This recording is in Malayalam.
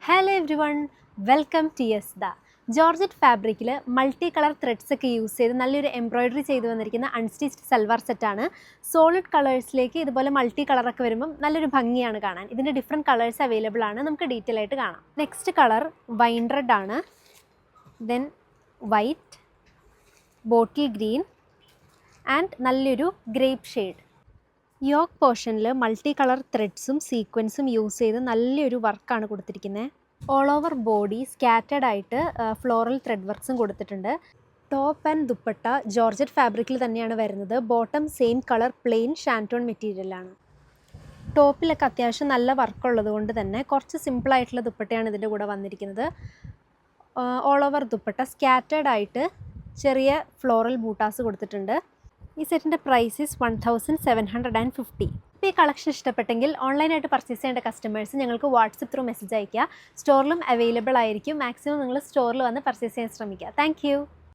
Hello everyone, welcome to യെസ്ദ. ജോർജറ്റ് ഫാബ്രിക്കിൽ മൾട്ടി കളർ ത്രെഡ്സ് ഒക്കെ യൂസ് ചെയ്ത് നല്ലൊരു എംബ്രോയിഡറി ചെയ്ത് വന്നിരിക്കുന്ന അൺസ്റ്റിച്ച്ഡ് സൽവാർ സെറ്റാണ്. സോളിഡ് കളേഴ്സിലേക്ക് ഇതുപോലെ മൾട്ടി കളറൊക്കെ വരുമ്പം നല്ലൊരു ഭംഗിയാണ് കാണാൻ. ഇതിൻ്റെ ഡിഫറെൻറ്റ് കളേഴ്സ് അവൈലബിൾ ആണ്, നമുക്ക് ഡീറ്റെയിൽ ആയിട്ട് കാണാം. നെക്സ്റ്റ് കളർ വൈൻ റെഡ് ആണ്, then white, bottle green and നല്ലൊരു ഗ്രേപ്പ് ഷെയ്ഡ്. യോക്ക് പോർഷനിൽ മൾട്ടി കളർ ത്രെഡ്സും സീക്വൻസും യൂസ് ചെയ്ത് നല്ലൊരു വർക്കാണ് കൊടുത്തിരിക്കുന്നത്. ഓൾ ഓവർ ബോഡി സ്കാറ്റേഡ് ആയിട്ട് ഫ്ലോറൽ ത്രെഡ് വർക്ക്സും കൊടുത്തിട്ടുണ്ട്. ടോപ്പ് ആൻഡ് ദുപ്പട്ട ജോർജറ്റ് ഫാബ്രിക്കിൽ തന്നെയാണ് വരുന്നത്. Bottom same colour plain shantoon മെറ്റീരിയലാണ്. ടോപ്പിലൊക്കെ അത്യാവശ്യം നല്ല വർക്കുള്ളത് കൊണ്ട് തന്നെ കുറച്ച് സിമ്പിളായിട്ടുള്ള ദുപ്പട്ടയാണ് ഇതിൻ്റെ കൂടെ വന്നിരിക്കുന്നത്. ഓൾ ഓവർ ദുപ്പട്ട സ്കാറ്റേഡ് ആയിട്ട് ചെറിയ ഫ്ലോറൽ ബൂട്ടാസ് കൊടുത്തിട്ടുണ്ട്. ഈ സെറ്റിൻ്റെ പ്രൈസ് 1750. ഇപ്പോൾ ഈ കളക്ഷൻ ഇഷ്ടപ്പെട്ടെങ്കിൽ ഓൺലൈനായിട്ട് പർച്ചേസ് ചെയ്യേണ്ട കസ്റ്റമേഴ്സ് ഞങ്ങൾക്ക് വാട്സപ്പ് ത്രൂ മെസ്സേജ് അയയ്ക്കുക. സ്റ്റോറിലും അവൈലബിൾ ആയിരിക്കും. മാക്സിമം നിങ്ങൾ സ്റ്റോറിൽ വന്ന് പർച്ചേസ് ചെയ്യാൻ ശ്രമിക്കുക. താങ്ക്